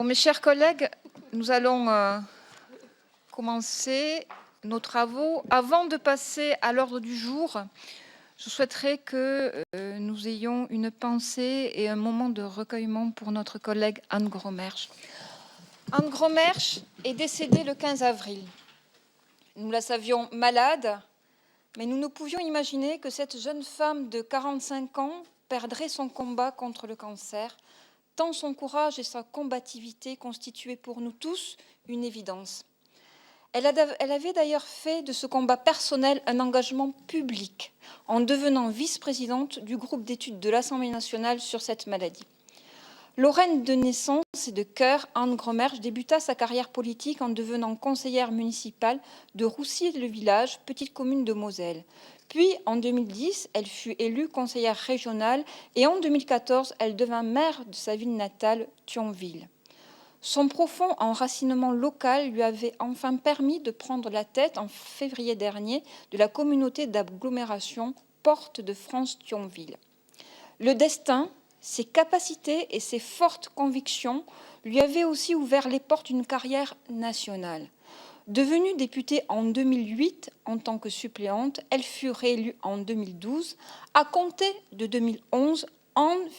Mes chers collègues, nous allons commencer nos travaux. Avant de passer à l'ordre du jour, je souhaiterais que nous ayons une pensée et un moment de recueillement pour notre collègue Anne Gromersch. Anne Gromersch est décédée le 15 avril. Nous la savions malade, mais nous ne pouvions imaginer que cette jeune femme de 45 ans perdrait son combat contre le cancer, tant son courage et sa combativité constituaient pour nous tous une évidence. Elle avait d'ailleurs fait de ce combat personnel un engagement public en devenant vice-présidente du groupe d'études de l'Assemblée nationale sur cette maladie. Lorraine de naissance et de cœur, Anne Gromersch débuta sa carrière politique en devenant conseillère municipale de Roussy-le-Village, petite commune de Moselle. Puis, en 2010, elle fut élue conseillère régionale et en 2014, elle devint maire de sa ville natale, Thionville. Son profond enracinement local lui avait enfin permis de prendre la tête en février dernier de la communauté d'agglomération Porte de France-Thionville. Le destin, ses capacités et ses fortes convictions lui avaient aussi ouvert les portes d'une carrière nationale. Devenue députée en 2008 en tant que suppléante, elle fut réélue en 2012. À compter de 2011, Anne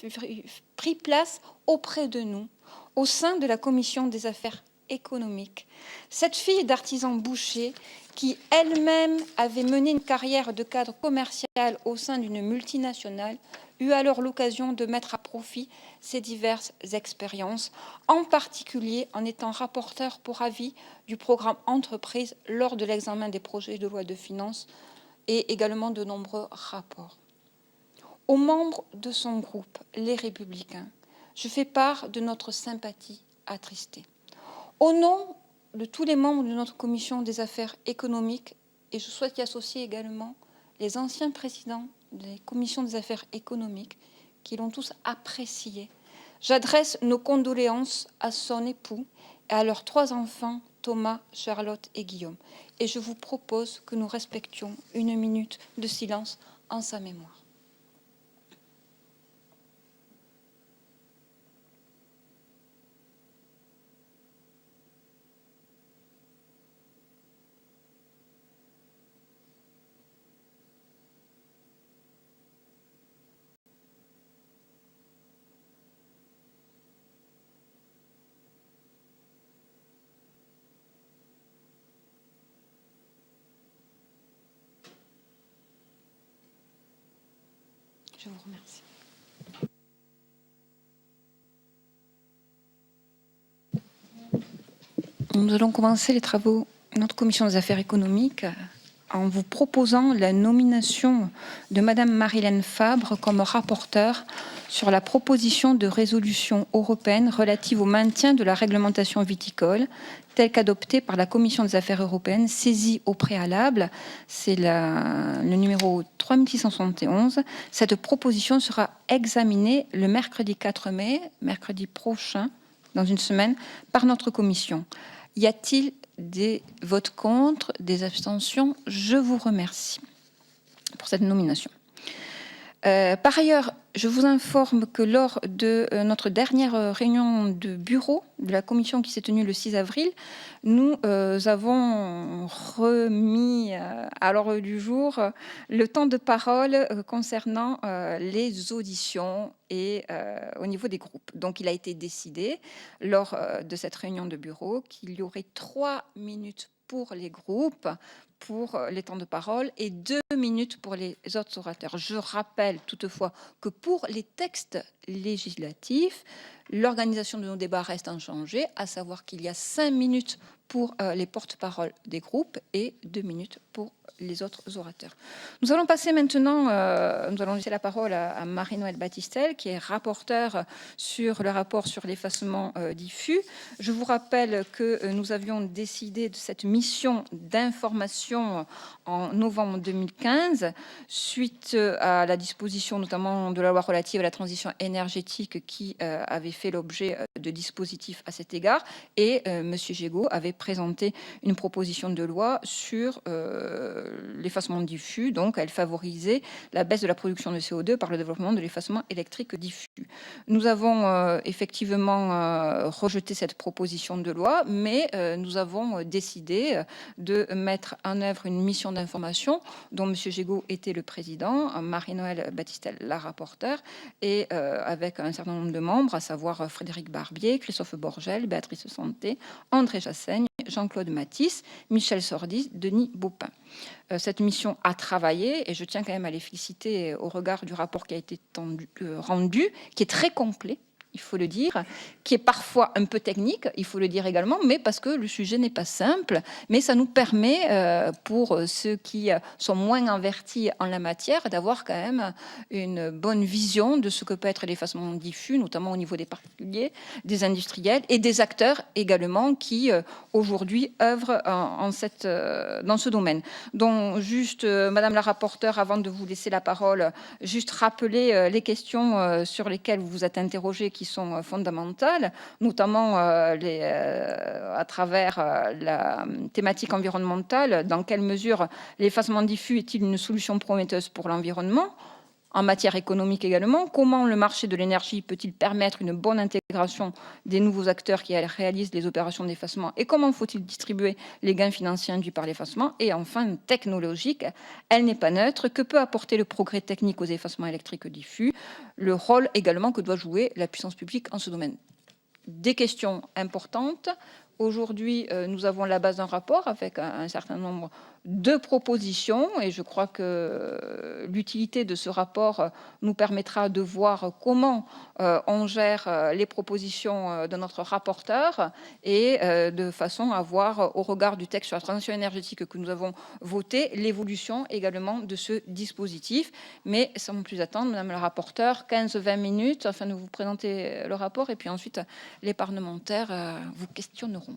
prit place auprès de nous, au sein de la Commission des affaires économiques. Cette fille d'artisan boucher, qui elle-même avait mené une carrière de cadre commercial au sein d'une multinationale, eut alors l'occasion de mettre à profit ses diverses expériences, en particulier en étant rapporteur pour avis du programme Entreprise lors de l'examen des projets de loi de finances et également de nombreux rapports. Aux membres de son groupe, les Républicains, je fais part de notre sympathie attristée. Au nom de tous les membres de notre commission des affaires économiques, et je souhaite y associer également les anciens présidents des commissions des affaires économiques qui l'ont tous apprécié, j'adresse nos condoléances à son époux et à leurs 3 enfants, Thomas, Charlotte et Guillaume. Et je vous propose que nous respections 1 minute de silence en sa mémoire. Je vous remercie. Nous allons commencer les travaux de notre commission des affaires économiques en vous proposant la nomination de Madame Marilène Fabre comme rapporteure sur la proposition de résolution européenne relative au maintien de la réglementation viticole telle qu'adoptée par la Commission des affaires européennes, saisie au préalable. C'est le numéro 3671. Cette proposition sera examinée le mercredi 4 mai, mercredi prochain, dans une semaine, par notre commission. Y a-t-il des votes contre, des abstentions? Je vous remercie pour cette nomination. Par ailleurs, je vous informe que lors de notre dernière réunion de bureau de la commission qui s'est tenue le 6 avril, nous avons remis à l'ordre du jour le temps de parole concernant les auditions et au niveau des groupes. Donc, il a été décidé lors de cette réunion de bureau qu'il y aurait 3 minutes pour les groupes, pour les temps de parole et 2 minutes pour les autres orateurs. Je rappelle toutefois que pour les textes législatifs, l'organisation de nos débats reste inchangée, à savoir qu'il y a 5 minutes pour les porte-paroles des groupes et 2 minutes pour les autres orateurs. Nous allons passer maintenant, nous allons laisser la parole à Marie-Noëlle Battistel, qui est rapporteure sur le rapport sur l'effacement diffus. Je vous rappelle que nous avions décidé de cette mission d'information commission en novembre 2015, suite à la disposition notamment de la loi relative à la transition énergétique qui avait fait l'objet de dispositifs à cet égard. Et M. Gégaud avait présenté une proposition de loi sur l'effacement diffus. Donc, elle favorisait la baisse de la production de CO2 par le développement de l'effacement électrique diffus. Nous avons effectivement rejeté cette proposition de loi, mais nous avons décidé de mettre en œuvre une mission d'information dont M. Gégaud était le président, Marie-Noëlle Battistel la rapporteure, et avec un certain nombre de membres, à savoir Frédéric Barbier, Christophe Borgel, Béatrice Santé, André Chassaigne, Jean-Claude Matisse, Michel Sordis, Denis Baupin. Cette mission a travaillé, et je tiens quand même à les féliciter au regard du rapport qui a été rendu, qui est très complet, il faut le dire, qui est parfois un peu technique, il faut le dire également, mais parce que le sujet n'est pas simple, mais ça nous permet, pour ceux qui sont moins avertis en la matière, d'avoir quand même une bonne vision de ce que peut être l'effacement diffus, notamment au niveau des particuliers, des industriels et des acteurs également qui, aujourd'hui, œuvrent dans ce domaine. Donc, juste, Madame la rapporteure, avant de vous laisser la parole, juste rappeler les questions sur lesquelles vous vous êtes interrogés, qui sont fondamentales, notamment à travers la thématique environnementale. Dans quelle mesure l'effacement diffus est-il une solution prometteuse pour l'environnement ? En matière économique également, comment le marché de l'énergie peut-il permettre une bonne intégration des nouveaux acteurs qui réalisent les opérations d'effacement, et comment faut-il distribuer les gains financiers induits par l'effacement? Et enfin, technologique, elle n'est pas neutre. Que peut apporter le progrès technique aux effacements électriques diffus? Le rôle également que doit jouer la puissance publique en ce domaine. Des questions importantes. Aujourd'hui, nous avons la base d'un rapport avec un certain nombre de propositions, et je crois que l'utilité de ce rapport nous permettra de voir comment on gère les propositions de notre rapporteur, et de façon à voir, au regard du texte sur la transition énergétique que nous avons voté, l'évolution également de ce dispositif. Mais sans plus attendre, Madame la rapporteure, 15-20 minutes afin de vous présenter le rapport, et puis ensuite les parlementaires vous questionneront.